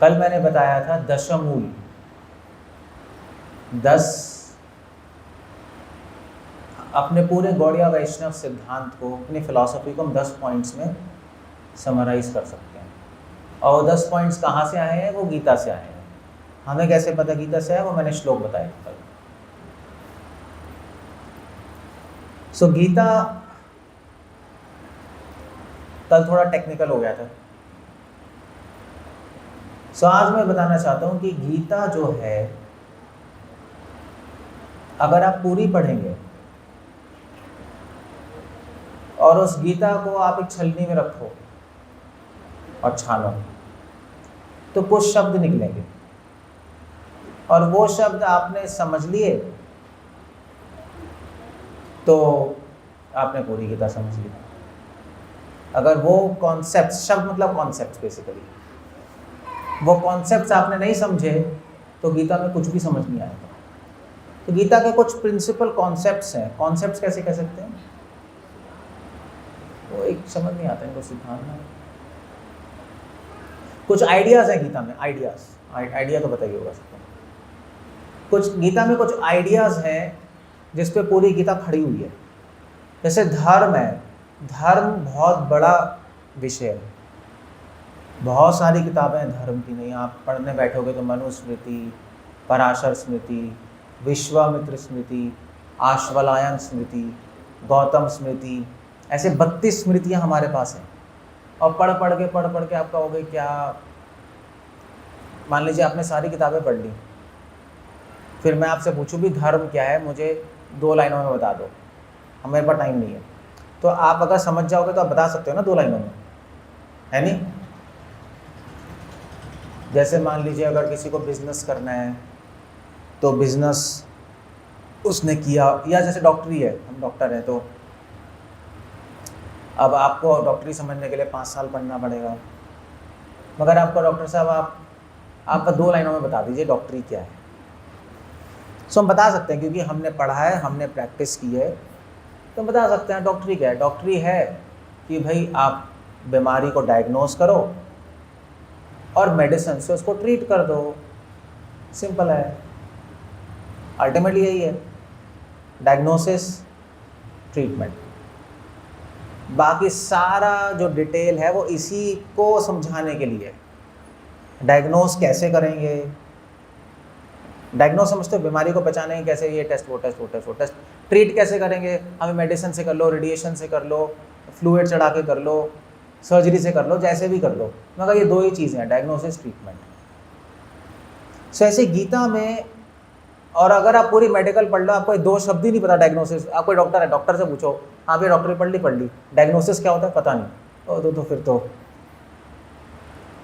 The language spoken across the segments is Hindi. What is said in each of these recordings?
कल मैंने बताया था दशमूल, 10 अपने पूरे गौड़िया वैष्णव सिद्धांत को, अपनी फिलॉसफी को हम 10 पॉइंट्स में समराइज कर सकते हैं। और 10 पॉइंट्स कहाँ से आए हैं? वो गीता से आए हैं। हमें कैसे पता गीता से आया? वो मैंने श्लोक बताया कल। सो गीता, कल थोड़ा टेक्निकल हो गया था। सो आज मैं बताना चाहता हूँ कि गीता जो है, अगर आप पूरी पढ़ेंगे और उस गीता को आप एक छलनी में रखो और छानो, तो कुछ शब्द निकलेंगे और वो शब्द आपने समझ लिए तो आपने पूरी गीता समझ ली। अगर वो कॉन्सेप्ट, शब्द मतलब कॉन्सेप्ट, बेसिकली वो कॉन्सेप्ट्स आपने नहीं समझे तो गीता में कुछ भी समझ नहीं आएगा। तो गीता के कुछ प्रिंसिपल कॉन्सेप्ट्स हैं। कॉन्सेप्ट्स कैसे कह सकते हैं? वो एक समझ नहीं आता इनको सिद्धांत। कुछ आइडियाज हैं गीता में, आइडिया तो बताइए होगा सबको। कुछ गीता में कुछ आइडियाज हैं जिस पे पूरी गीता खड़ी हुई है। जैसे धर्म है, धर्म बहुत बड़ा विषय है, बहुत सारी किताबें हैं धर्म की। नहीं, आप पढ़ने बैठोगे तो मनुस्मृति, पराशर स्मृति, विश्वामित्र स्मृति, आश्वलायन स्मृति, गौतम स्मृति, ऐसे 32 स्मृतियाँ हमारे पास हैं। और पढ़ पढ़ के आप कहोगे क्या? मान लीजिए आपने सारी किताबें पढ़ ली, फिर मैं आपसे पूछूं भी धर्म क्या है, मुझे 2 लाइनों में बता दो। हमारे पास टाइम नहीं है। तो आप अगर समझ जाओगे तो आप बता सकते हो ना 2 लाइनों में, है नहीं? जैसे मान लीजिए अगर किसी को बिजनेस करना है तो बिजनेस उसने किया, या जैसे डॉक्टरी है, हम डॉक्टर हैं, तो अब आपको डॉक्टरी समझने के लिए 5 साल पढ़ना पड़ेगा। मगर आपको डॉक्टर साहब आप 2 लाइनों में बता दीजिए डॉक्टरी क्या है। सो हम बता सकते हैं क्योंकि हमने पढ़ा है, हमने प्रैक्टिस की है, तो बता सकते हैं डॉक्टरी क्या है। डॉक्टरी है कि भाई आप बीमारी को डायग्नोस करो और मेडिसिन से उसको ट्रीट कर दो। सिंपल है, अल्टीमेटली यही है, डायग्नोसिस, ट्रीटमेंट। बाकी सारा जो डिटेल है वो इसी को समझाने के लिए। डायग्नोस कैसे करेंगे? डायग्नोस समझते हो, बीमारी को पहचानेंगे कैसे? ये टेस्ट, वो टेस्ट, वो टेस्ट, वो टेस्ट। ट्रीट कैसे करेंगे? हमें मेडिसिन से कर लो, रेडिएशन से कर लो, फ्लूइड चढ़ा के कर लो, सर्जरी से कर लो, जैसे भी कर लो। मगर ये 2 ही चीज़ें हैं, डायग्नोसिस, ट्रीटमेंट। सो ऐसे गीता में, और अगर आप पूरी मेडिकल पढ़ लो, आपको 2 शब्द ही नहीं पता डायग्नोसिस। आप कोई डॉक्टर है, डॉक्टर से पूछो, हाँ भाई डॉक्टरी पढ़ ली, डायग्नोसिस क्या होता है पता नहीं, तो फिर तो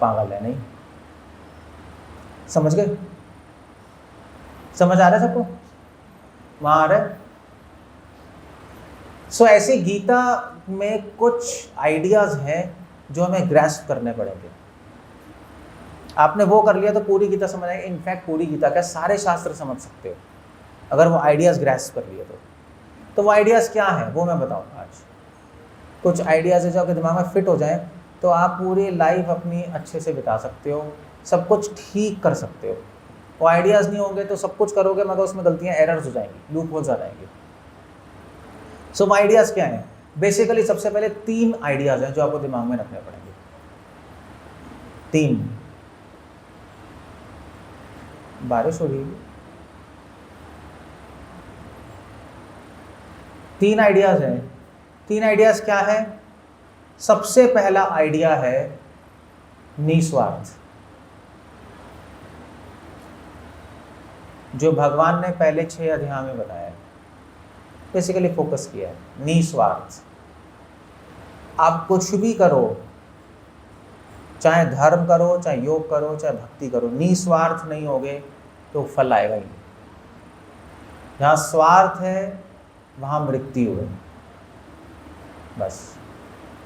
पागल है। नहीं समझ गए? समझ आ रहा है सबको? वहाँ आ रहा है? सो ऐसे गीता में कुछ आइडियाज़ हैं जो हमें ग्रैस्प करने पड़ेंगे। आपने वो कर लिया तो पूरी गीता समझ आएगी। इनफैक्ट पूरी गीता का सारे शास्त्र समझ सकते हो अगर वो आइडियाज़ ग्रैस्प कर लिए तो वो आइडियाज़ क्या हैं वो मैं बताऊँगा आज। कुछ आइडियाज़ जो आपके दिमाग में फिट हो जाएं तो आप पूरी लाइफ अपनी अच्छे से बिता सकते हो, सब कुछ ठीक कर सकते हो। वो आइडियाज़ नहीं होंगे तो सब कुछ करोगे मगर उसमें गलतियाँ, एरर्स हो जाएंगी, लूप होल्स आ जाएंगे। सो आइडियाज़ क्या हैं? बेसिकली सबसे पहले 3 आइडियाज़ हैं जो आपको दिमाग में रखने पड़ेंगे। 3, बारिश हो रही है। 3 आइडियाज़ हैं। 3 आइडियाज़ क्या है? सबसे पहला आइडिया है निस्वार्थ, जो भगवान ने पहले 6 अध्याय में बताया है, बेसिकली फोकस किया है। निस्वार्थ। आप कुछ भी करो, चाहे धर्म करो, चाहे योग करो, चाहे भक्ति करो, निस्वार्थ नहीं होगे तो फल आएगा ही। जहाँ स्वार्थ है वहाँ मृत्यु है, बस।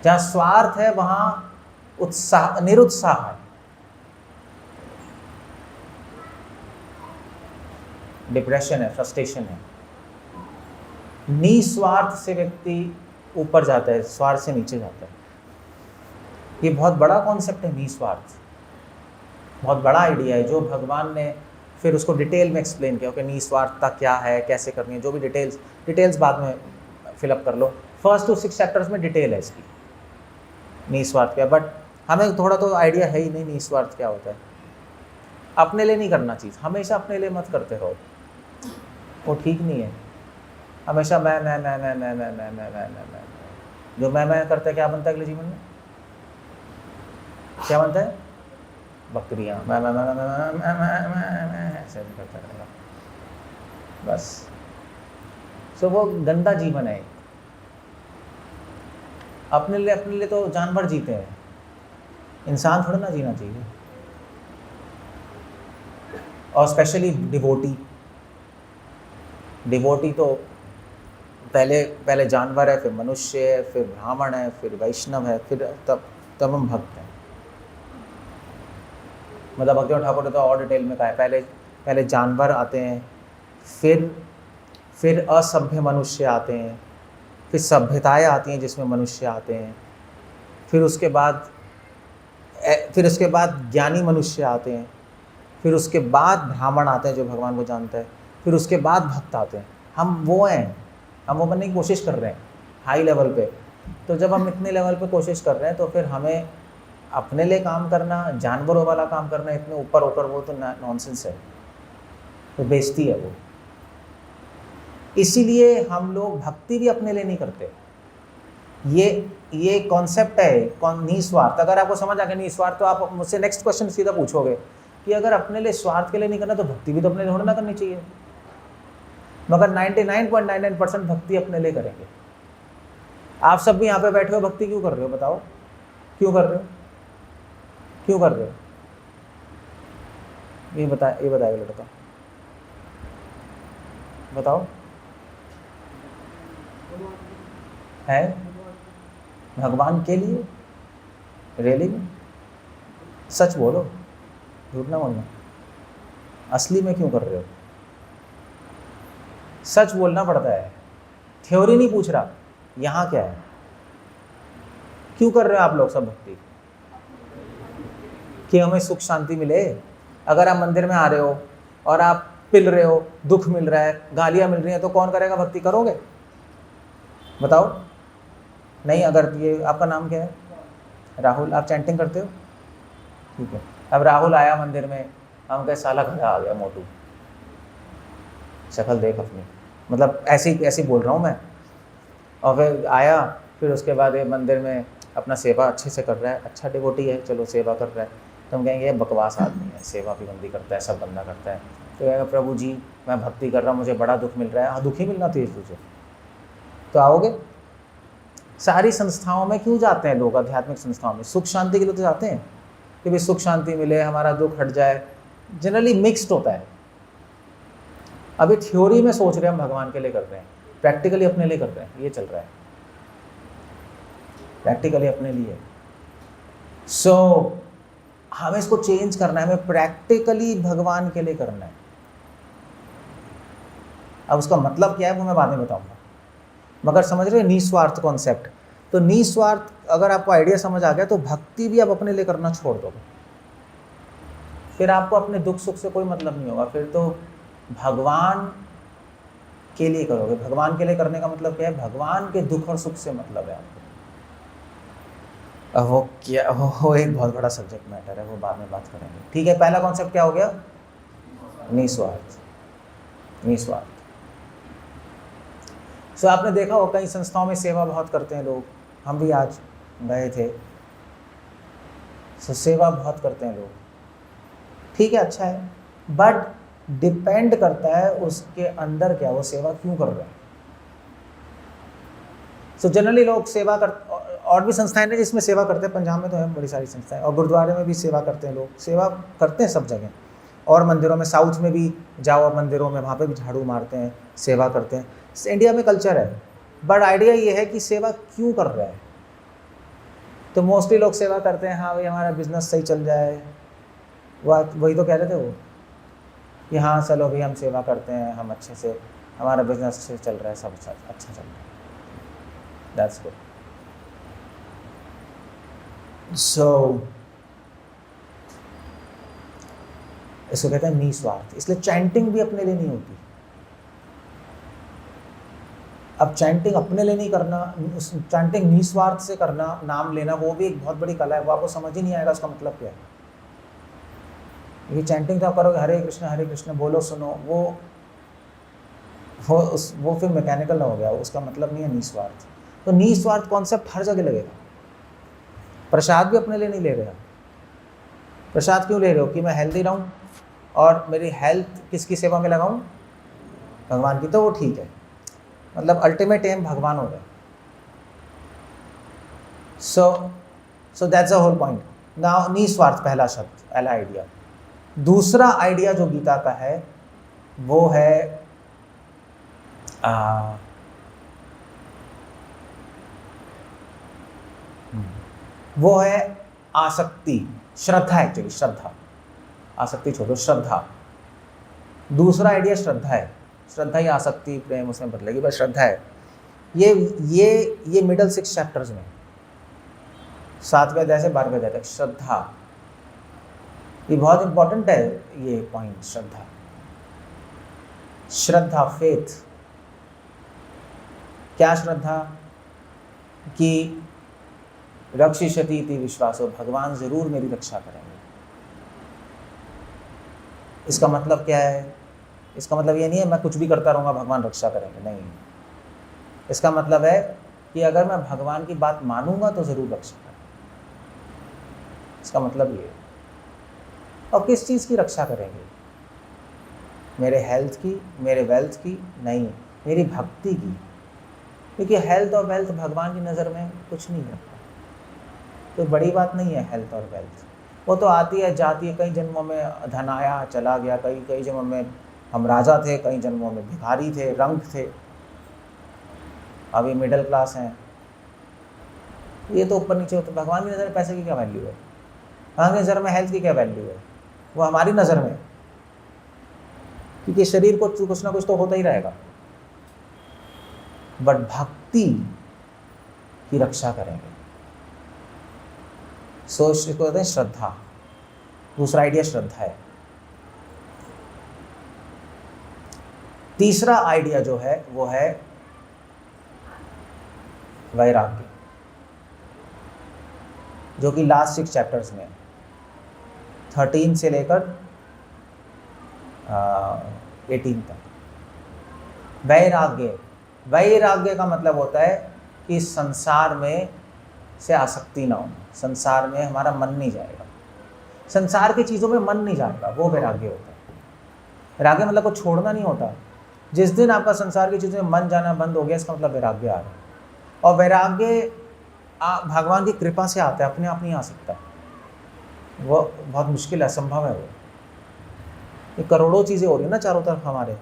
जहाँ स्वार्थ है वहाँ उत्साह, निरुत्साह है, डिप्रेशन है, फ्रस्ट्रेशन है। निस्वार्थ से व्यक्ति ऊपर जाता है, स्वार्थ से नीचे जाता है। ये बहुत बड़ा कॉन्सेप्ट है निस्वार्थ। बहुत बड़ा आइडिया है जो भगवान ने फिर उसको डिटेल में एक्सप्लेन किया कि निस्वार्थता क्या है, कैसे करनी है, जो भी डिटेल्स बाद में फिलअप कर लो। फर्स्ट टू 6 चैप्टर्स में डिटेल है इसकी, निस्वार्थ क्या। बट हमें थोड़ा तो आइडिया है ही नहीं निस्वार्थ क्या होता है। अपने लिए नहीं करना चीज़, हमेशा अपने लिए मत करते रहो, वो ठीक नहीं है। हमेशा मैं जो मैं करता है क्या बनता है अगले जीवन में? क्या बनता है? बकरियाँ मैं ऐसे करता रहेगा बस। सो वो गंदा जीवन है। अपने लिए तो जानवर जीते हैं, इंसान थोड़ा ना जीना चाहिए। और स्पेशली डिवोटी तो पहले जानवर है, फिर मनुष्य है, फिर ब्राह्मण है, फिर वैष्णव है, फिर तब हम भक्त हैं। मतलब भक्तिनाथ ठाकुर ने तो और डिटेल में कहा है, पहले जानवर आते हैं, फिर असभ्य मनुष्य आते हैं, फिर सभ्यताएं आती हैं जिसमें मनुष्य आते हैं, फिर उसके बाद ज्ञानी मनुष्य आते हैं, फिर उसके बाद ब्राह्मण आते हैं जो भगवान को जानते हैं, फिर उसके बाद भक्त आते हैं। हम वो बनने की कोशिश कर रहे हैं हाई लेवल पे। तो जब हम इतने लेवल पे कोशिश कर रहे हैं तो फिर हमें अपने लिए काम करना, जानवरों वाला काम करना इतने ऊपर होकर वो तो नॉनसेंस है, तो बेइज्जती है वो। इसीलिए हम लोग भक्ति भी अपने लिए नहीं करते। ये कॉन्सेप्ट है निस्वार्थ। अगर आपको समझ आ गया निस्वार्थ तो आप मुझसे नेक्स्ट क्वेश्चन सीधा पूछोगे कि अगर अपने लिए स्वार्थ के लिए नहीं करना तो भक्ति भी तो अपने लिए थोड़ा ना करनी चाहिए। मगर 99.99% भक्ति अपने लिए करेंगे। आप सब भी यहाँ पे बैठे हो, भक्ति क्यों कर रहे हो? बताओ क्यों कर रहे हो? क्यों कर रहे हो? ये बताएगा लड़का, बताओ। है भगवान के लिए? रियली में? सच बोलो, झूठ ना बोलना। असली में क्यों कर रहे हो? सच बोलना पड़ता है, थ्योरी नहीं पूछ रहा। यहाँ क्या है, क्यों कर रहे हो आप लोग सब भक्ति? कि हमें सुख शांति मिले। अगर आप मंदिर में आ रहे हो और आप पिल रहे हो, दुख मिल रहा है, गालियाँ मिल रही हैं, तो कौन करेगा भक्ति? करोगे? बताओ। नहीं। अगर ये आपका नाम क्या है? राहुल। आप चैंटिंग करते हो? ठीक है। अब राहुल आया मंदिर में, हम कहे साला गधा आ गया मोटू, शक्ल देख अपनी, मतलब ऐसे बोल रहा हूँ मैं। और फिर आया, फिर उसके बाद ये मंदिर में अपना सेवा अच्छे से कर रहा है, अच्छा डिवोटी है, चलो सेवा कर रहा है। तो हम कहेंगे ये बकवास आदमी है, सेवा भी गंदी करता है, सब बंदा करता है। तो कहेगा प्रभु जी मैं भक्ति कर रहा हूँ, मुझे बड़ा दुख मिल रहा है। हाँ, दुख ही मिलना चाहिए तुझे, तो आओगे? सारी संस्थाओं में क्यों जाते हैं लोग? आध्यात्मिक संस्थाओं में सुख शांति के लिए तो जाते हैं कि भाई सुख शांति मिले, हमारा दुख हट जाए। जनरली मिक्स्ड होता है। अभी थ्योरी में सोच रहे हैं हम भगवान के लिए कर रहे हैं, प्रैक्टिकली अपने लिए कर रहे हैं, ये चल रहा है। प्रैक्टिकली अपने लिए। हमें इसको चेंज करना है, हमें प्रैक्टिकली भगवान के लिए करना है। अब उसका मतलब क्या है वो मैं बाद में बताऊंगा, मगर समझ रहे हो निस्वार्थ कॉन्सेप्ट? तो निस्वार्थ अगर आपको आइडिया समझ आ गया तो भक्ति भी आप अपने लिए करना छोड़ दोगे। फिर आपको अपने दुख सुख से कोई मतलब नहीं होगा, फिर तो भगवान के लिए करोगे। भगवान के लिए करने का मतलब क्या है? भगवान के दुख और सुख से मतलब है आपको। वो क्या, वो एक बहुत बड़ा सब्जेक्ट मैटर है, वो बाद में बात करेंगे। ठीक है, पहला कॉन्सेप्ट क्या हो गया? निस्वार्थ। सो आपने देखा हो कई संस्थाओं में सेवा बहुत करते हैं लोग, हम भी आज गए थे। सेवा बहुत करते हैं लोग, ठीक है, अच्छा है, बट डिपेंड करता है उसके अंदर क्या, वो सेवा क्यों कर रहे हैं। जनरली लोग सेवा कर, और भी संस्थाएं हैं जिसमें सेवा करते हैं, पंजाब में तो है बड़ी सारी संस्थाएं, और गुरुद्वारे में भी सेवा करते हैं लोग, सेवा करते हैं सब जगह। और मंदिरों में, साउथ में भी जाओ मंदिरों में, वहाँ पे भी झाड़ू मारते हैं, सेवा करते हैं। इंडिया में कल्चर है, बट आइडिया ये है कि सेवा क्यों कर रहे हैं। तो मोस्टली लोग सेवा करते हैं, हाँ भाई हमारा बिजनेस सही चल जाए, वही तो कह रहे थे वो कि हाँ चलो भाई हम सेवा करते हैं, हम अच्छे से, हमारा बिजनेस अच्छे से चल रहा है, सब अच्छा चल रहा है, दैट्स गुड। इसको कहते हैं निस्वार्थ। इसलिए चैंटिंग भी अपने लिए नहीं होती। अब चैंटिंग अपने लिए नहीं करना, चैंटिंग निस्वार्थ से करना, नाम लेना, वो भी एक बहुत बड़ी कला है। वो आपको समझ ही नहीं आएगा उसका मतलब क्या है। ये चैंटिंग तो आप करोगे हरे कृष्ण बोलो सुनो, वो फिर मैकेनिकल हो गया, उसका मतलब नहीं है निस्वार्थ। तो निस्वार्थ कॉन्सेप्ट हर जगह लगेगा। प्रसाद भी अपने लिए नहीं ले रहे हो। प्रसाद क्यों ले रहे हो? कि मैं हेल्दी रहूं और मेरी हेल्थ किसकी सेवा में लगाऊं? भगवान की। तो वो ठीक है, मतलब अल्टीमेट एम भगवान हो गए। So that's the whole point. Now निस्वार्थ पहला शब्द, पहला आइडिया। दूसरा आइडिया जो गीता का है वो है आसक्ति, श्रद्धा। एक्चुअली श्रद्धा, आसक्ति छोड़ो, श्रद्धा। दूसरा आइडिया श्रद्धा है। श्रद्धा ही आसक्ति प्रेम उसमें बदलेगी, बस श्रद्धा है। ये मिडल 6 चैप्टर्स में, 7वें अध्याय से 12वें अध्याय तक श्रद्धा, ये बहुत इंपॉर्टेंट है ये पॉइंट। श्रद्धा फेथ। क्या श्रद्धा? कि रक्षिष्यति इति विश्वासो, भगवान जरूर मेरी रक्षा करेंगे। इसका मतलब क्या है? इसका मतलब ये नहीं है मैं कुछ भी करता रहूँगा भगवान रक्षा करेंगे, नहीं। इसका मतलब है कि अगर मैं भगवान की बात मानूंगा तो जरूर रक्षा करेंगे। इसका मतलब ये। और किस चीज़ की रक्षा करेंगे? मेरे हेल्थ की, मेरे वेल्थ की? नहीं, मेरी भक्ति की। क्योंकि हेल्थ और वेल्थ भगवान की नज़र में कुछ नहीं है, कोई बड़ी बात नहीं है हेल्थ और वेल्थ। वो तो आती है जाती है। कई जन्मों में धन आया चला गया, कई जन्मों में हम राजा थे, कई जन्मों में भिखारी थे, रंग थे, अभी मिडिल क्लास हैं। ये तो ऊपर नीचे होता है। भगवान की नज़र में पैसे की क्या वैल्यू है? भगवान की नज़र में हेल्थ की क्या वैल्यू है? वो हमारी नज़र में, क्योंकि शरीर को कुछ ना कुछ तो होता ही रहेगा। बट भक्ति की रक्षा करेंगे। सो इसको कहते हैं श्रद्धा। दूसरा आइडिया श्रद्धा है। तीसरा आइडिया जो है वो है वैराग्य, जो कि लास्ट 6 चैप्टर्स में 13 से लेकर 18 तक। वैराग्य का मतलब होता है कि संसार में से आसक्ति ना हो, संसार में हमारा मन नहीं जाएगा, संसार की चीज़ों में मन नहीं जाएगा, वो वैराग्य होता है। वैराग्य मतलब को छोड़ना नहीं होता। जिस दिन आपका संसार की चीज़ों में मन जाना बंद हो गया, इसका मतलब वैराग्य आ रहा है। और वैराग्य भगवान की कृपा से आता है, अपने आप नहीं आ सकता। वो बहुत मुश्किल है, असंभव है। वो ये करोड़ों चीज़ें हो रही है ना चारों तरफ हमारे।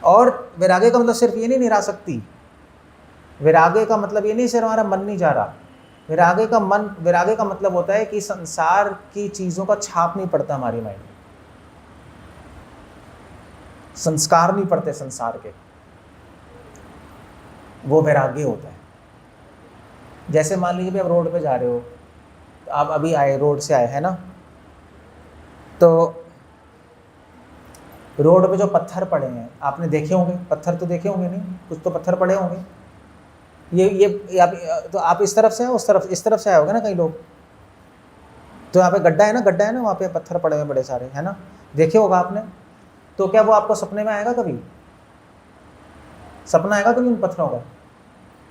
और वैराग्य का मतलब सिर्फ ये नहीं निरासक्ति। वैराग्य का मतलब ये नहीं सिर्फ हमारा मन नहीं जा रहा। वैराग्य का मतलब होता है कि संसार की चीज़ों का छाप नहीं पड़ता हमारी माइंड में, संस्कार नहीं पड़ते संसार के, वो वैराग्य होता है। जैसे मान लीजिए आप रोड पे जा रहे हो, आप अभी आए, रोड से आए है ना, तो रोड पे जो पत्थर पड़े हैं आपने देखे होंगे, पत्थर तो देखे होंगे नहीं, कुछ तो पत्थर पड़े होंगे। तो आप इस तरफ से आए, इस तरफ से आए होगे ना कई लोग। तो यहाँ पे गड्ढा है ना, वहाँ पे पत्थर पड़े हुए बड़े सारे, है ना, देखे होगा आपने। तो क्या वो आपको सपने में आएगा? कभी सपना आएगा कभी उन पत्थरों का?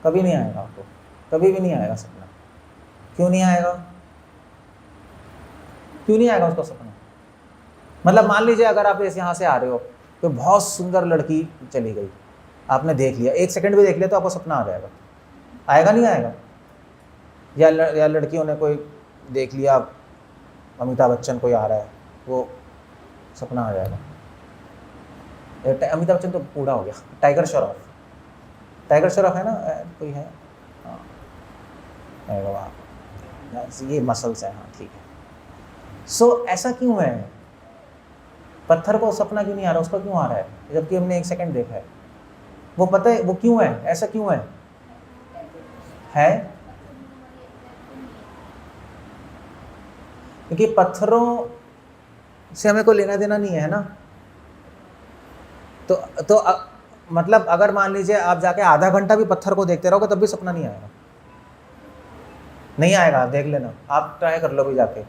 कभी नहीं आएगा आपको, कभी भी नहीं आएगा सपना। क्यों नहीं आएगा? क्यों नहीं आएगा उसका सपना? मतलब मान लीजिए अगर आप यहाँ से आ रहे हो तो बहुत सुंदर लड़की चली गई, आपने देख लिया, 1 सेकंड भी देख लिया तो आपको सपना आ जाएगा? आएगा नहीं आएगा? या लड़कियों ने कोई देख लिया, अमिताभ बच्चन कोई आ रहा है, वो सपना आ जाएगा। अमिताभ बच्चन तो बूढ़ा हो गया। टाइगर श्रॉफ है ना, कोई है? हाँ, ये मसल्स है, हाँ ठीक है। सो ऐसा क्यों है? पत्थर को सपना क्यों नहीं आ रहा? उसका क्यों आ रहा है जबकि हमने 1 सेकंड देखा है? वो पता है वो क्यों है? ऐसा क्यों है? क्योंकि पत्थरों इससे हमें कोई लेना देना नहीं है ना। मतलब अगर मान लीजिए आप जाके आधा घंटा भी पत्थर को देखते रहोगे तब भी सपना नहीं आएगा, नहीं आएगा, देख लेना, आप ट्राई कर लो भी जाके,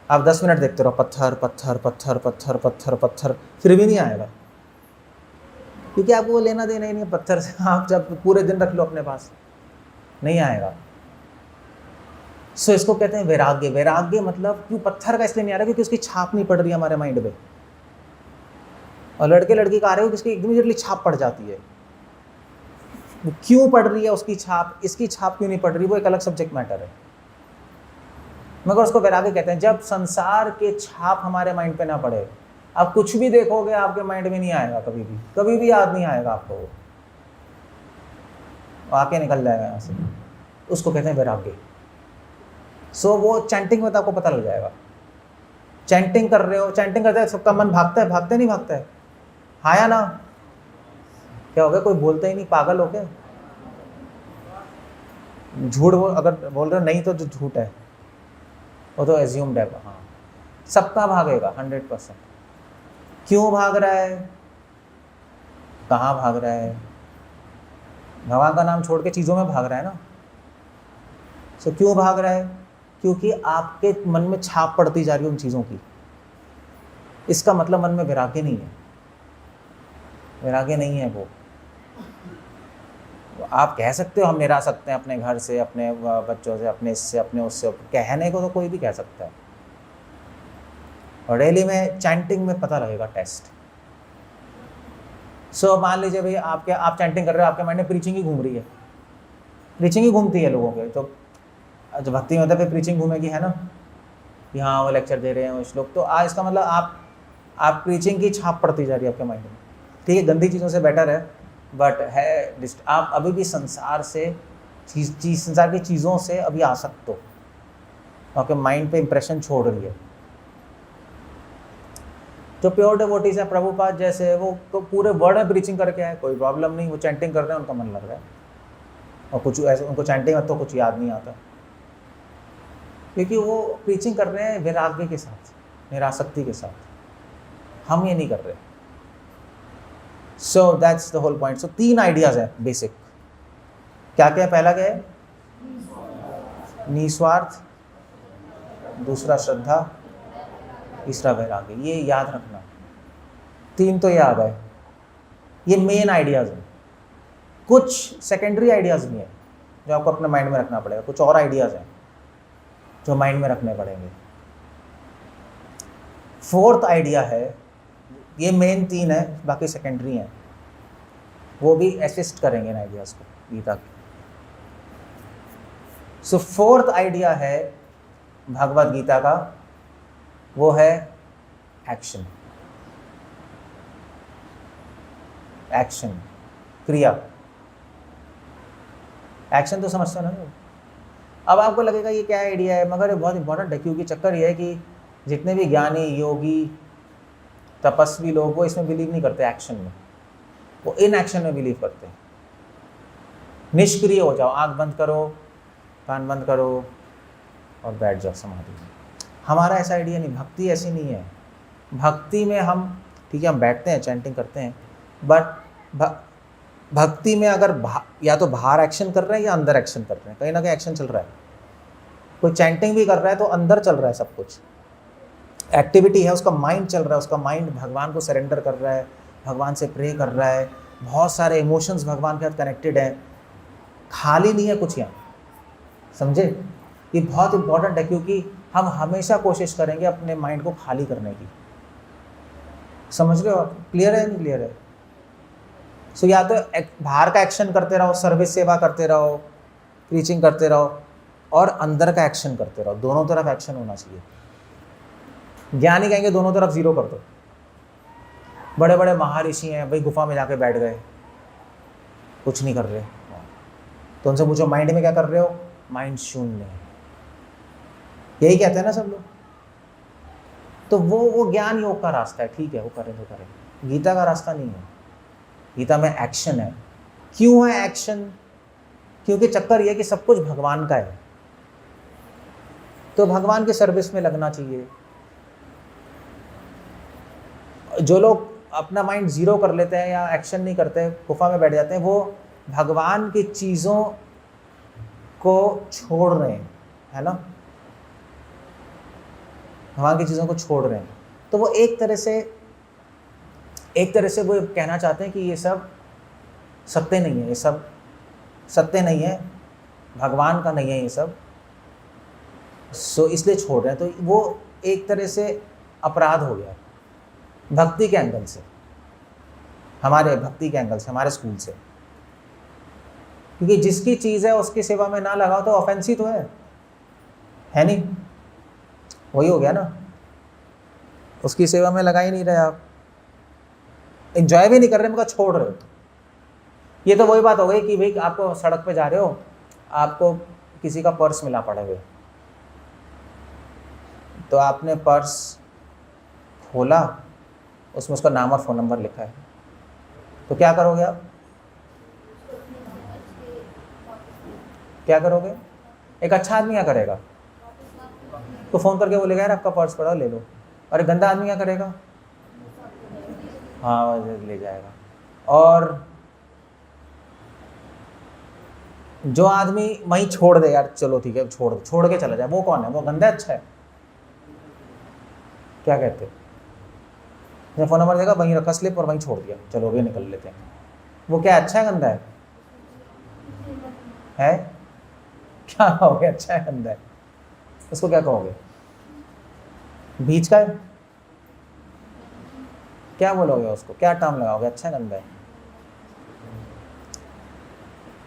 आप 10 मिनट देखते रहो पत्थर पत्थर पत्थर पत्थर पत्थर पत्थर, फिर भी नहीं आएगा, क्योंकि आपको वो लेना देना ही नहीं है पत्थर से। आप जब पूरे दिन रख लो अपने पास, नहीं आएगा। सो इसको कहते हैं वैराग्य। वैराग्य मतलब क्यों पत्थर का इसलिए नहीं आ रहा क्योंकि उसकी छाप नहीं पड़ रही है हमारे माइंड पे, और लड़के लड़की का आ रहे हो जिसकी इमीडिएटली छाप पड़ जाती है। वो क्यों पड़ रही है उसकी छाप, इसकी छाप क्यों नहीं पड़ रही, वो एक अलग सब्जेक्ट मैटर है, मगर उसको वैराग्य कहते हैं। जब संसार के छाप हमारे माइंड पे ना पड़े, आप कुछ भी देखोगे आपके माइंड में नहीं आएगा, कभी भी याद नहीं आएगा आपको, वो आके निकल जाएगा यहाँ से, उसको कहते हैं वैराग्य। सो वो चैंटिंग में तो आपको पता लग जाएगा, चैंटिंग कर रहे हो, चैंटिंग करते हैं सबका मन भागता है, भागते नहीं भागता है, हाँ या ना, क्या हो गया, कोई बोलता ही नहीं, पागल हो गया, झूठ अगर बोल रहे हो नहीं तो जो झूठ है वो तो एज्यूम्ड है। हाँ, सबका भागेगा 100%। क्यों भाग रहा है, कहाँ भाग रहा है, भगवान का नाम छोड़ के चीज़ों में भाग रहा है ना। सो क्यों भाग रहा है, क्योंकि आपके मन में छाप पड़ती जा रही है उन चीज़ों की। इसका मतलब मन में वैराग्य नहीं है, वैराग्य नहीं है वो। आप कह सकते हो हम निरा सकते हैं अपने घर से, अपने बच्चों से, अपने इससे, अपने उससे, कहने को तो कोई भी कह सकता है, और डेली में चैंटिंग में पता लगेगा टेस्ट। सो मान लीजिए भाई आप चैंटिंग कर रहे हो, आपके माइंड में प्रीचिंग ही घूम रही है, प्रीचिंग ही घूमती है लोगों के, तो जो भक्ति में होता है फिर प्रीचिंग घूमेगी, है ना, कि हाँ वो लेक्चर दे रहे हैं वो श्लोक, तो इसका मतलब आप प्रीचिंग की छाप पड़ती जा रही है आपके माइंड में। ठीक है, गंदी चीज़ों से बेटर है, बट है आप अभी भी संसार से संसार की चीज़ों से अभी आसक्त हो, आपके माइंड पे इंप्रेशन छोड़ रही है। जो प्योर डिवोटीज है, प्रभुपाद जैसे, वो तो पूरे वर्ड में प्रीचिंग करके आए, कोई प्रॉब्लम नहीं, वो चैंटिंग कर रहे हैं, उनका मन लग रहा है, और कुछ ऐसे उनको चैंटिंग में तो कुछ याद नहीं आता, क्योंकि वो प्रीचिंग कर रहे हैं वैराग्य के साथ, निरासक्ति के साथ। हम ये नहीं कर रहे। So that's the whole point. So 3 ideas है बेसिक। क्या क्या है, पहला क्या है, निस्वार्थ, दूसरा श्रद्धा, तीसरा वैराग्य। ये याद रखना, 3 तो याद है, ये मेन आइडियाज हैं। कुछ सेकेंडरी आइडियाज भी हैं जो आपको अपने माइंड में रखना पड़ेगा, कुछ और आइडियाज हैं जो माइंड में रखने पड़ेंगे। 4th आइडिया है, ये मेन 3 है, बाकी सेकेंडरी हैं, वो भी असिस्ट करेंगे इन आइडियाज को गीता की। सो 4th आइडिया है भगवद गीता का, वो है एक्शन। एक्शन, क्रिया। एक्शन तो समझते हो ना। अब आपको लगेगा ये क्या आइडिया है, मगर ये बहुत इंपॉर्टेंट है, क्योंकि चक्कर ये है कि जितने भी ज्ञानी, योगी, तपस्वी लोग, वो इसमें बिलीव नहीं करते एक्शन में, वो इन एक्शन में बिलीव करते हैं। निष्क्रिय हो जाओ, आंख बंद करो, कान बंद करो और बैठ जाओ समाधि में। हमारा ऐसा आइडिया नहीं, भक्ति ऐसी नहीं है। भक्ति में हम, ठीक है, हम बैठते हैं, चैंटिंग करते हैं, बट भक्ति में अगर या तो बाहर एक्शन कर रहे हैं या अंदर एक्शन कर रहे हैं, कहीं ना कहीं एक्शन चल रहा है। कोई चैंटिंग भी कर रहा है तो अंदर चल रहा है, सब कुछ एक्टिविटी है, उसका माइंड चल रहा है, उसका माइंड भगवान को सरेंडर कर रहा है, भगवान से प्रे कर रहा है, बहुत सारे इमोशंस भगवान के साथ कनेक्टेड है, खाली नहीं है कुछ यहाँ, समझे। ये बहुत इंपॉर्टेंट है, क्योंकि हम हमेशा कोशिश करेंगे अपने माइंड को खाली करने की, समझ रहे हो आप, क्लियर है नहीं क्लियर है। सो या तो बाहर का एक्शन करते रहो, सर्विस सेवा करते रहो, प्रीचिंग करते रहो, और अंदर का एक्शन करते रहो, दोनों तरफ एक्शन होना चाहिए। ज्ञानी कहेंगे दोनों तरफ 0 कर दो। बड़े बड़े महर्षि हैं भाई, गुफा में जाके बैठ गए, कुछ नहीं कर रहे, तो उनसे पूछो माइंड में क्या कर रहे हो, माइंड शून्य है, यही कहते हैं ना सब लोग। तो वो ज्ञान योग का रास्ता है, ठीक है, वो करें तो करें, गीता का रास्ता नहीं है। गीता में एक्शन है। क्यों है एक्शन, क्योंकि चक्कर ये कि सब कुछ भगवान का है, तो भगवान की सर्विस में लगना चाहिए। जो लोग अपना माइंड जीरो कर लेते हैं या एक्शन नहीं करते, गुफा में बैठ जाते हैं, वो भगवान की चीज़ों को छोड़ रहे हैं, है ना, भगवान की चीज़ों को छोड़ रहे हैं। तो वो एक तरह से वो कहना चाहते हैं कि ये सब सत्य नहीं है, ये सब सत्य नहीं है, भगवान का नहीं है ये सब, सो इसलिए छोड़ रहे हैं। तो वो एक तरह से अपराध हो गया भक्ति के एंगल से, हमारे भक्ति के एंगल से, हमारे स्कूल से, क्योंकि जिसकी चीज़ है उसकी सेवा में ना लगाओ तो ऑफेंस ही तो है नहीं, वही हो गया ना, उसकी सेवा में लगा ही नहीं रहे आप, एंजॉय भी नहीं कर रहे, मगर छोड़ रहे हो। ये तो वही बात हो गई कि भाई आपको सड़क पे जा रहे हो, आपको किसी का पर्स मिला पड़े हुए, तो आपने पर्स खोला, उसमें उसका नाम और फ़ोन नंबर लिखा है, तो क्या करोगे आप? क्या करोगे? एक अच्छा आदमी क्या करेगा? तो फ़ोन करके बोलेगा यार आपका पर्स पड़ा ले लो। और एक गंदा आदमी क्या करेगा? हाँ ले जाएगा। और जो आदमी वहीं छोड़ दे, यार चलो ठीक है छोड़ के चला जाए, वो कौन है? वो गंदा अच्छा है? क्या कहते हैं? फ़ोन नंबर देगा, वहीं रखा स्लिप और वहीं छोड़ दिया, चलो भी निकल लेते हैं, वो क्या अच्छा है गंदा है? क्या कहोगे? अच्छा है गंदा है? उसको क्या कहोगे? बीच का है? क्या बोलोगे उसको? क्या टर्म लगाओगे? अच्छा है गंदा है?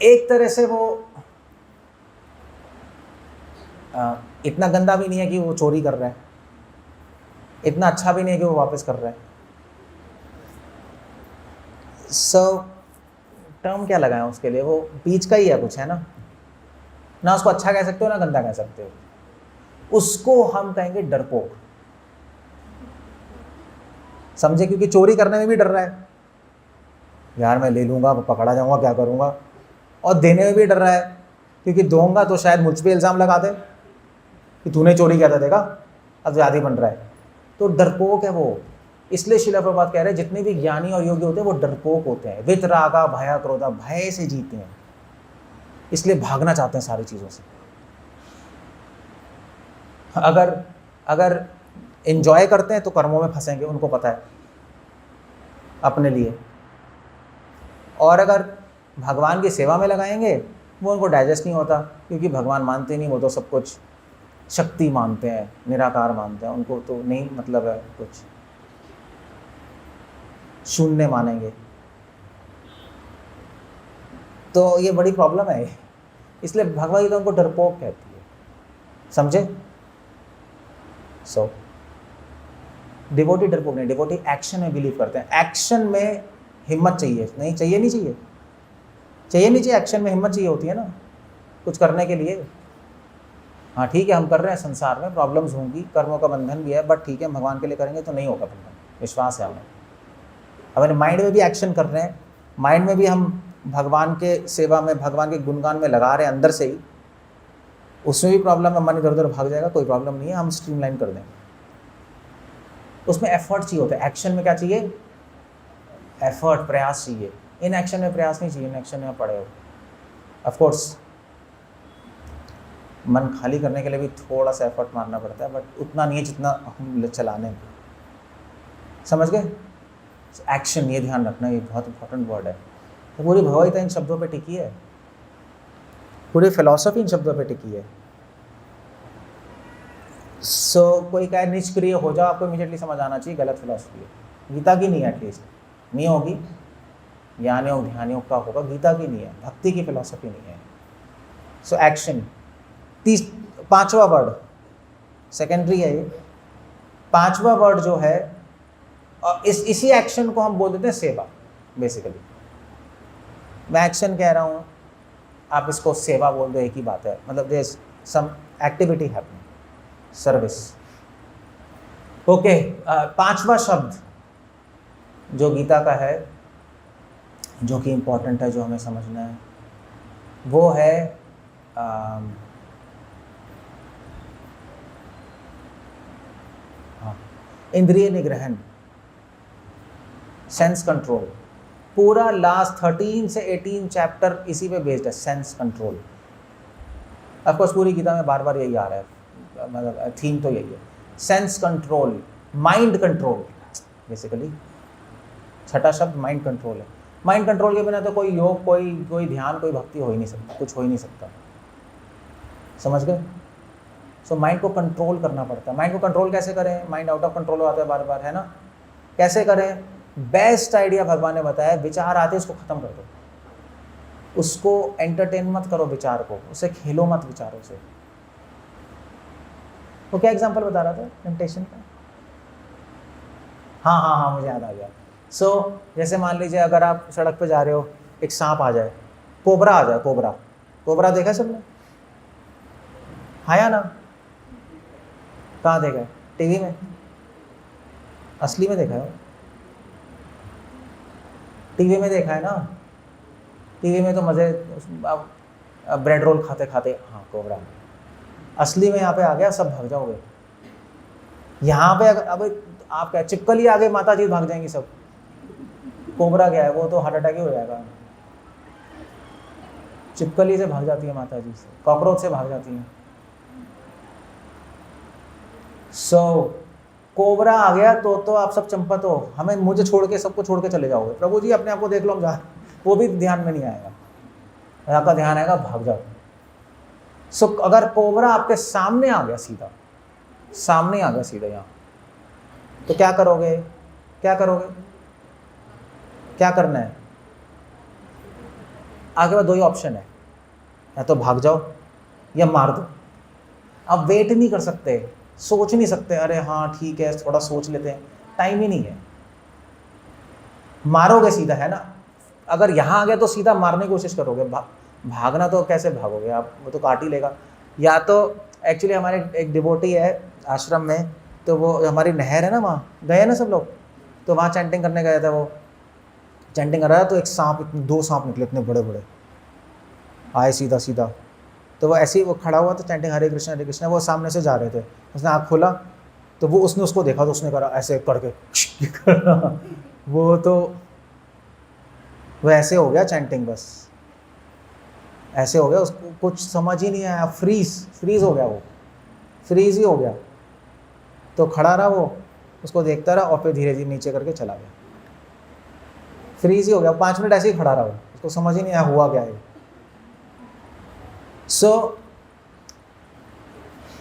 एक तरह से वो इतना गंदा भी नहीं है कि वो चोरी कर रहा है, इतना अच्छा भी नहीं है कि वो वापस कर रहा है। टर्म क्या लगाएं उसके लिए? वो बीच का ही है कुछ, है ना उसको अच्छा कह सकते हो ना गंदा कह सकते हो, उसको हम कहेंगे डरपोक, समझे? क्योंकि चोरी करने में भी डर रहा है, यार मैं ले लूंगा, पकड़ा जाऊंगा, क्या करूंगा, और देने में भी डर रहा है, क्योंकि दूंगा तो शायद मुझ पे इल्ज़ाम लगा दे कि तूने चोरी किया था, देखा अब ज़्यादा बन रहा है, तो डरपोक है वो। इसलिए श्रील प्रभुपाद कह रहे हैं जितने भी ज्ञानी और योगी होते हैं वो डरपोक होते हैं, वितरागा भया क्रोधा, भय से जीते हैं, इसलिए भागना चाहते हैं सारी चीज़ों से। अगर एंजॉय करते हैं तो कर्मों में फंसेंगे, उनको पता है अपने लिए, और अगर भगवान की सेवा में लगाएंगे वो उनको डाइजेस्ट नहीं होता, क्योंकि भगवान मानते नहीं, वो तो सब कुछ शक्ति मानते हैं, निराकार मानते हैं, उनको तो नहीं मतलब है, कुछ शून्य मानेंगे। तो ये बड़ी प्रॉब्लम है, इसलिए भगवद गीता उनको डरपोक कहती है, समझे? डिवोटी डरपोक नहीं, डिवोटी एक्शन में बिलीव करते हैं। एक्शन में हिम्मत चाहिए, नहीं चाहिए एक्शन में हिम्मत चाहिए होती है ना कुछ करने के लिए। हाँ ठीक है, हम कर रहे हैं, संसार में प्रॉब्लम्स होंगी, कर्मों का बंधन भी है, बट ठीक है, भगवान के लिए करेंगे तो नहीं होगा बंधन, विश्वास है हमें। हमारे माइंड में भी एक्शन कर रहे हैं, माइंड में भी हम भगवान के सेवा में, भगवान के गुणगान में लगा रहे हैं अंदर से ही, उसमें भी प्रॉब्लम है, मन इधर उधर भाग जाएगा, कोई प्रॉब्लम नहीं है, हम स्ट्रीमलाइन कर देंगे। उसमें एफर्ट चाहिए होता है, एक्शन में क्या चाहिए? एफर्ट, प्रयास चाहिए। इन एक्शन में प्रयास नहीं चाहिए, इन एक्शन में पड़े हो। ऑफकोर्स मन खाली करने के लिए भी थोड़ा सा एफर्ट मारना पड़ता है, बट उतना नहीं है जितना हम चलाने में, समझ गए? एक्शन, ये ध्यान रखना, ये बहुत इंपॉर्टेंट वर्ड है। तो पूरी भगवद इन शब्दों पे टिकी है, पूरी फिलॉसफी इन शब्दों पे टिकी है। कोई कहे निष्क्रिय हो जाओ, आपको इमीडिएटली समझ आना चाहिए गलत फिलॉसफी है, गीता की नहीं है, एटलीस्ट नहीं होगी, ज्ञान योग ध्यान योग का होगा, गीता की नहीं है, भक्ति की फिलॉसफी नहीं है। एक्शन, पांचवा वर्ड सेकेंडरी है, ये पांचवा वर्ड जो है, और इसी एक्शन को हम बोल देते हैं सेवा। बेसिकली मैं एक्शन कह रहा हूँ, आप इसको सेवा बोल दो, एक ही बात है, मतलब there is some activity happening, service. Okay, पांचवा शब्द जो गीता का है, जो कि इम्पोर्टेंट है, जो हमें समझना है, वो है इंद्रिय निग्रहण। सेंस कंट्रोल, पूरा लास्ट 13 से 18 चैप्टर इसी पे बेस्ड है, सेंस कंट्रोल। ऑफकोर्स पूरी गीता में बार बार यही आ रहा है, मतलब थीम तो यही है, sense control, mind control basically. छठा शब्द माइंड कंट्रोल है। माइंड कंट्रोल के बिना तो कोई योग, कोई ध्यान, कोई भक्ति हो ही नहीं सकता, कुछ हो ही नहीं सकता, समझ गए? सो माइंड को कंट्रोल करना पड़ता है। माइंड को कंट्रोल कैसे करें? माइंड आउट ऑफ कंट्रोल आता है बार बार, है ना? कैसे करें? बेस्ट आइडिया भगवान ने बताया, विचार आते उसको खत्म कर दो, उसको एंटरटेन मत करो विचार को, उसे खेलो मत विचारों से। वो क्या एग्जांपल बता रहा था टेम्पटेशन का? हाँ, मुझे याद आ गया। सो जैसे मान लीजिए अगर आप सड़क पे जा रहे हो, एक सांप आ जाए, कोबरा आ जाए, कोबरा देखा है सबने? आया ना? कहाँ देखा है? टीवी में? असली में देखा है? टीवी में देखा है ना? टीवी में तो मज़े, ब्रेड रोल खाते खाते हाँ कोबरा, असली में यहाँ पे आ गया, सब भाग जाओगे। यहाँ पे अब आप क्या, चिपकली आ गई, माता जी भाग जाएंगी सब। कोबरा क्या है, वो तो हार्ट अटैक ही हो जाएगा। चिपकली से भाग जाती है माता जी से, कॉकरोच से भाग जाती हैं। कोबरा आ गया तो आप सब चंपत हो, हमें मुझे छोड़ के, सबको छोड़ के चले जाओगे। प्रभु जी अपने आप को देख लो, हम जा, वो भी ध्यान में नहीं आएगा, आपका ध्यान आएगा भाग जाओ। अगर कोबरा आपके सामने आ गया, सीधा यहाँ, तो क्या करोगे? क्या करना है? आगे बाद दो ही ऑप्शन है, या तो भाग जाओ या मार दो। अब वेट नहीं कर सकते, सोच नहीं सकते, अरे हाँ ठीक है थोड़ा सोच लेते हैं, टाइम ही नहीं है, मारोगे सीधा, है ना? अगर यहाँ आ गया तो सीधा मारने की कोशिश करोगे, भागना तो कैसे भागोगे आप, वो तो काट ही लेगा। या तो एक्चुअली हमारे एक डिवोटी है आश्रम में, तो वो हमारी नहर है ना, वहाँ गए ना सब लोग, तो वहाँ चैंटिंग करने गया था। वो चैंटिंग कर रहा है तो एक सांप, दो सांप निकले इतने बड़े बड़े, आए सीधा। तो वो ऐसे ही वो खड़ा हुआ था, चैंटिंग हरे कृष्णा, वो सामने से जा रहे थे, उसने आँख खोला तो वो उसने उसको देखा, तो उसने करा ऐसे करके वो ऐसे हो गया चैंटिंग, बस ऐसे हो गया, उसको कुछ समझ ही नहीं आया, फ्रीज हो गया, वो फ्रीज ही हो गया। तो खड़ा रहा वो, उसको देखता रहा और फिर धीरे धीरे नीचे करके चला गया, फ्रीज ही हो गया। 5 मिनट ऐसे ही खड़ा रहा वो, उसको समझ ही नहीं आया हुआ क्या है।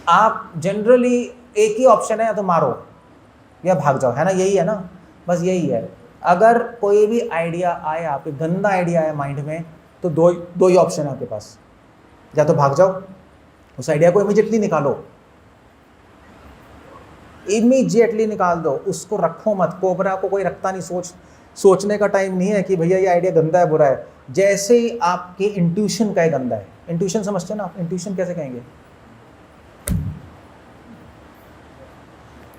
आप जनरली एक ही ऑप्शन है, या तो मारो या भाग जाओ, है ना? यही है ना, बस यही है। अगर कोई भी आइडिया आए, आपके गंदा आइडिया आए माइंड में, तो दो ही ऑप्शन है आपके पास, या तो भाग जाओ, उस आइडिया को इमीडिएटली निकाल दो, उसको रखो मत। कोबरा को कोई रखता नहीं, सोचने का टाइम नहीं है कि भैया ये आइडिया गंदा है, बुरा है। जैसे ही आपके इंट्यूशन का गंदा है, इंट्यूशन समझते हैं ना आप? इंट्यूशन कैसे कहेंगे?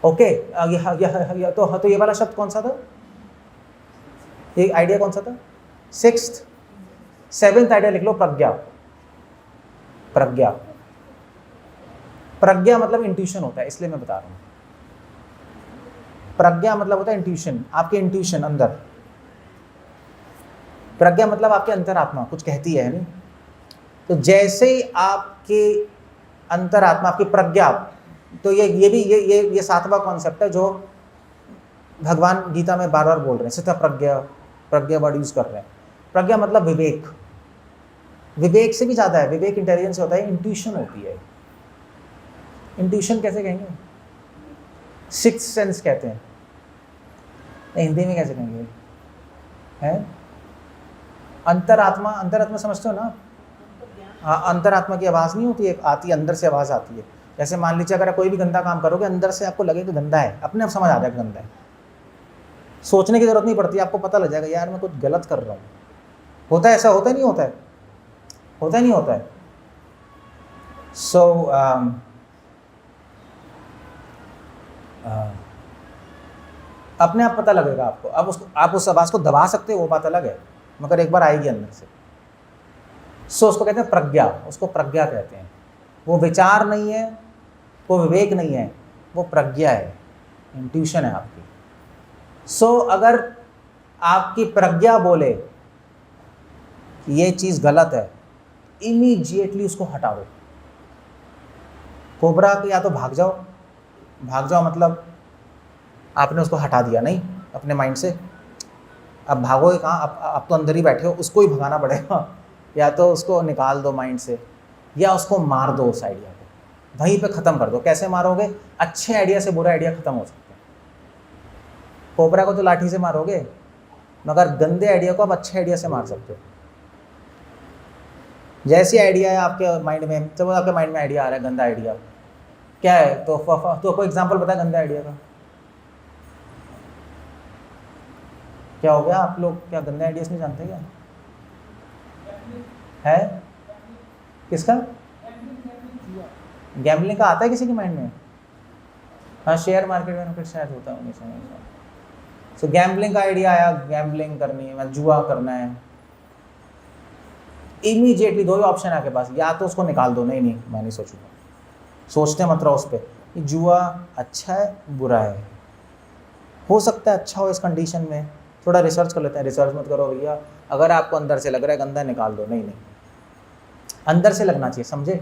ओके, तो ये वाला शब्द कौन सा था? ये आइडिया कौन सा था? 7th आइडिया लिख लो, प्रज्ञा मतलब इंट्यूशन होता है, इसलिए मैं बता रहा हूं। प्रज्ञा मतलब होता है इंट्यूशन, आपके इंट्यूशन अंदर। प्रज्ञा मतलब आपके अंतरात्मा कुछ कहती है नहीं? तो जैसे ही आपके अंतरात्मा, आपकी प्रज्ञा, तो ये 7वां कॉन्सेप्ट है जो भगवान गीता में बार बार बोल रहे हैं। स्थित प्रज्ञा वर्ड यूज कर रहे हैं। प्रज्ञा मतलब विवेक से भी ज्यादा है, विवेक इंटेलिजेंस होता है, इंट्यूशन होती है। इंट्यूशन कैसे कहेंगे? 6th सेंस कहते हैं, हिंदी में कैसे कहेंगे? है अंतरात्मा समझते हो ना? हाँ, अंतरात्मा की आवाज़ नहीं होती है, आती है, अंदर से आवाज़ आती है। जैसे मान लीजिए अगर कोई भी गंदा काम करोगे, अंदर से आपको लगेगा गंदा है, अपने आप समझ आ जाएगा गंदा है, सोचने की जरूरत नहीं पड़ती, आपको पता लग जाएगा यार मैं कुछ गलत कर रहा हूँ। होता है ऐसा? होता नहीं होता है? होता नहीं होता है? अपने आप पता लगेगा आपको। अब आप उस आवाज़ को दबा सकते हो, वो बात अलग है, मगर एक बार आएगी अंदर से। उसको कहते हैं प्रज्ञा, उसको प्रज्ञा कहते हैं। वो विचार नहीं है, वो विवेक नहीं है, वो प्रज्ञा है, इंट्यूशन है आपकी। अगर आपकी प्रज्ञा बोले कि ये चीज गलत है, इमीडिएटली उसको हटा दो। कोबरा के या तो भाग जाओ मतलब आपने उसको हटा दिया नहीं अपने माइंड से, अब भागोगे कहाँ, अब तो अंदर ही बैठे हो, उसको ही भगाना पड़ेगा। या तो उसको निकाल दो माइंड से, या उसको मार दो उस आइडिया को, वहीं पे ख़त्म कर दो। कैसे मारोगे? अच्छे आइडिया से बुरा आइडिया ख़त्म हो सकता है। कोबरा को तो लाठी से मारोगे, मगर गंदे आइडिया को आप अच्छे आइडिया से मार सकते हो। जैसी आइडिया है आपके माइंड में, जब आपके माइंड में आइडिया आ रहा है गंदा आइडिया, क्या है तो कोई एग्जांपल बताए गंदा आइडिया का। क्या हो गया? आप लोग क्या गंदे आइडियाज नहीं जानते क्या? है किसका? गैम्बलिंग का आता है किसी के माइंड में? हाँ, शेयर मार्केट में फिर शायद होता है। सो गैम्बलिंग का आइडिया आया, गैम्बलिंग करनी है, जुआ करना है, इमीडिएटली दो ही ऑप्शन है आपके पास, या तो उसको निकाल दो, नहीं मैं नहीं सोचूंगा, सोचते मत रहो उस पर कि जुआ अच्छा है बुरा है। हो सकता है अच्छा हो इस कंडीशन में, थोड़ा रिसर्च कर लेते हैं। रिसर्च मत करो भैया, अगर आपको अंदर से लग रहा है गंदा, निकाल दो। नहीं अंदर से लगना चाहिए, समझे।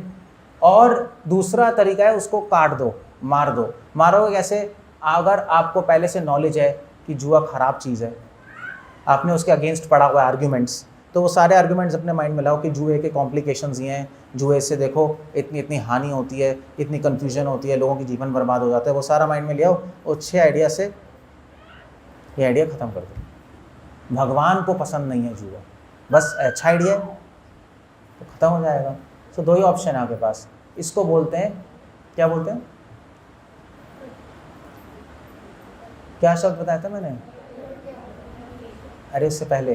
और दूसरा तरीका है, उसको काट दो, मार दो। मारोगे कैसे? अगर आपको पहले से नॉलेज है कि जुआ खराब चीज़ है, आपने उसके अगेंस्ट पढ़ा हुआ है आर्ग्यूमेंट्स, तो वो सारे आर्ग्यूमेंट्स अपने माइंड में लाओ कि जुए के कॉम्प्लिकेशंस ये हैं, जुए से देखो इतनी हानि होती है, इतनी कन्फ्यूजन होती है, लोगों की जीवन बर्बाद हो जाता है। वो सारा माइंड में ले आओ, अच्छे आइडिया से ये आइडिया ख़त्म कर दो। भगवान को पसंद नहीं है जुआ, बस अच्छा आइडिया है तो ख़त्म हो जाएगा। तो दो ही ऑप्शन है आपके पास, इसको बोलते हैं, क्या बोलते हैं, क्या शब्द बताया था मैंने? अरे इससे पहले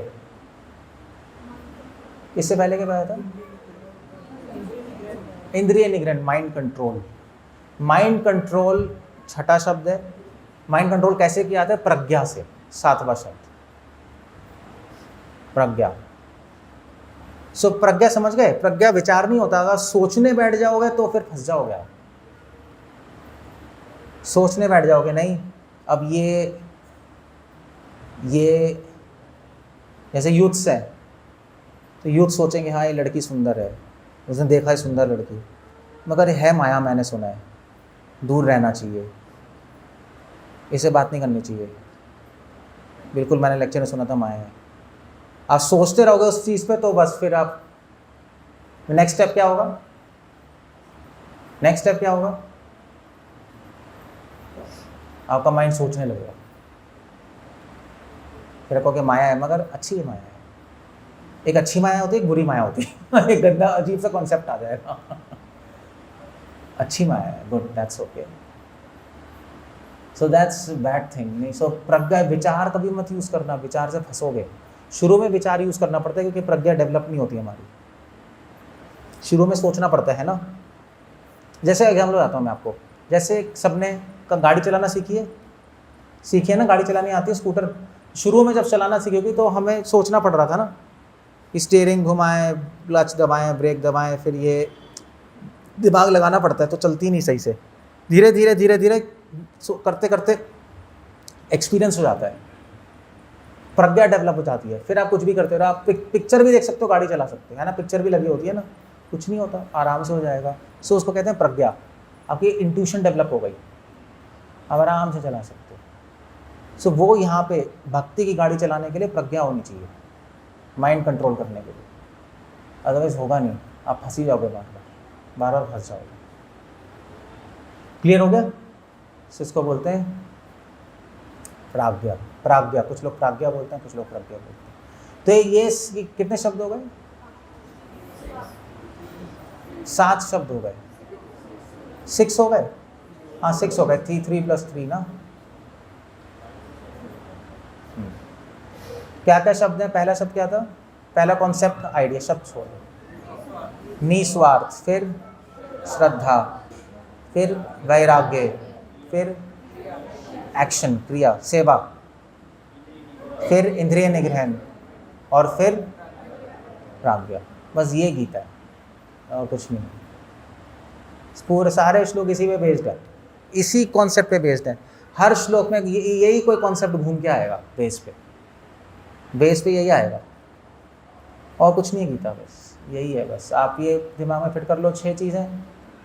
क्या बताया था? इंद्रिय निग्रहण, माइंड कंट्रोल। माइंड कंट्रोल छठा शब्द है। माइंड कंट्रोल कैसे किया जाता है? प्रज्ञा से, सातवां शब्द प्रज्ञा। सो प्रज्ञा समझ गए? प्रज्ञा विचार नहीं होता, अगर सोचने बैठ जाओगे तो फिर फंस जाओगे आप। सोचने बैठ जाओगे, नहीं अब ये जैसे यूथ्स है तो यूथ सोचेंगे हाँ ये लड़की सुंदर है, उसने देखा है सुंदर लड़की, मगर है माया, मैंने सुना है, दूर रहना चाहिए, इसे बात नहीं करनी चाहिए, बिल्कुल मैंने लेक्चर में सुना था माया है। आप सोचते रहोगे उस चीज़ पे तो बस फिर आप, नेक्स्ट स्टेप क्या होगा? आपका माइंड सोचने लगेगा, फिर कहोगे माया है, मगर अच्छी है माया है। एक अच्छी माया होती है, एक बुरी माया होती है। एक गंदा अजीब सा कॉन्सेप्ट आ जाएगा। अच्छी माया है, good, that's okay, so that's bad thing नहीं। सो प्रज्ञा, विचार कभी मत यूज़ करना, विचार से फंसोगे। शुरू में विचार यूज़ करना पड़ता है क्योंकि प्रज्ञा डेवलप नहीं होती हमारी, शुरू में सोचना पड़ता है ना। जैसे एग्जाम्पल बताता हूँ मैं आपको, जैसे सबने गाड़ी चलाना सीखी है ना, गाड़ी चलानी आती है, स्कूटर। शुरू में जब चलाना सीखोगी तो हमें सोचना पड़ रहा था ना, स्टीयरिंग घुमाएं, क्लच दबाएं, ब्रेक दबाएं, फिर ये दिमाग लगाना पड़ता है, तो चलती नहीं सही से। धीरे धीरे करते करते एक्सपीरियंस हो जाता है, प्रज्ञा डेवलप हो जाती है, फिर आप कुछ भी करते हो। आप पिक्चर भी देख सकते हो, गाड़ी चला सकते हो, है ना, पिक्चर भी लगी होती है ना, कुछ नहीं होता, आराम से हो जाएगा। सो उसको कहते हैं प्रज्ञा। आपकी इंट्यूशन डेवलप हो गई, आप आराम से चला सकते हो। सो वो यहाँ पे भक्ति की गाड़ी चलाने के लिए प्रज्ञा होनी चाहिए, माइंड कंट्रोल करने के लिए, अदरवाइज होगा नहीं, आप फंसी जाओगे, बार बार फंस जाओगे। क्लियर हो गया? सो इसको बोलते हैं प्राज्ञा। कुछ लोग प्राज्ञा बोलते हैं, कुछ लोग प्रज्ञा बोलते हैं। तो ये कितने शब्द हो गए? 7 शब्द हो गए, 6 हो गए, हाँ 6 हो गए, 3 + 3 ना। क्या क्या शब्द है? पहला शब्द क्या था? पहला कॉन्सेप्ट, आइडिया, शब्द छोड़ो, निस्वार्थ, फिर श्रद्धा, फिर वैराग्य, फिर एक्शन, क्रिया, सेवा, फिर इंद्रिय निग्रहण, और फिर प्राज्ञा। बस ये गीता है और कुछ नहीं। पूरे सारे श्लोक इसी पे बेस्ड है, इसी कॉन्सेप्ट पे बेस्ड है। हर श्लोक में यही कोई कॉन्सेप्ट घूम के आएगा बेस पे। बेस पे यही आएगा और कुछ नहीं गीता, बस यही है। बस आप ये दिमाग में फिट कर लो 6 चीज़ें,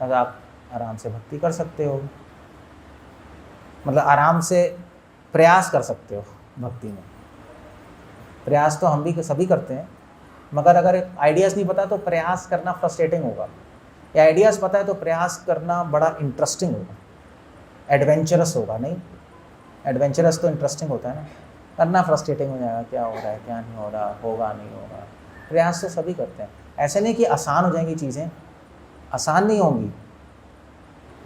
और आप आराम से भक्ति कर सकते हो, मतलब आराम से प्रयास कर सकते हो भक्ति में। प्रयास तो हम भी सभी करते हैं, मगर अगर आइडियाज़ नहीं पता तो प्रयास करना फ्रस्ट्रेटिंग होगा, या आइडियाज़ पता है तो प्रयास करना बड़ा इंटरेस्टिंग होगा, एडवेंचरस होगा। नहीं, एडवेंचरस तो इंटरेस्टिंग होता है ना, करना फ्रस्ट्रेटिंग हो जाएगा, क्या हो रहा है क्या नहीं हो रहा, होगा नहीं होगा। प्रयास तो सभी करते हैं, ऐसे नहीं कि आसान हो जाएंगी चीज़ें, आसान नहीं होंगी,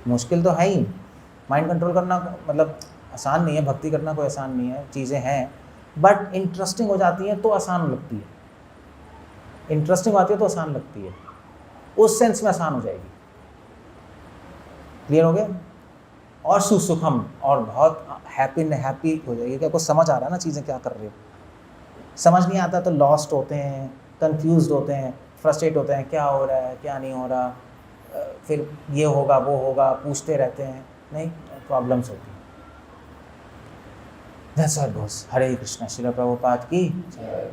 मुश्किल तो है ही। माइंड कंट्रोल करना मतलब आसान नहीं है, भक्ति करना कोई आसान नहीं है, चीज़ें हैं, बट इंटरेस्टिंग हो जाती हैं तो आसान लगती है, इंटरेस्टिंग आती है तो आसान लगती है, उस सेंस में आसान हो जाएगी। क्लियर हो गया? और सुसुखम, और बहुत हैप्पी हो जाएगी कि आपको समझ आ रहा है ना चीज़ें क्या कर रहे हो। समझ नहीं आता तो लॉस्ट होते हैं, कंफ्यूज्ड होते हैं, फ्रस्ट्रेट होते हैं, क्या हो रहा है क्या नहीं हो रहा, फिर ये होगा वो होगा, पूछते रहते हैं, नहीं, प्रॉब्लम्स होती हैं। That's how it goes. हरे कृष्णा। श्रील प्रभुपाद की जय।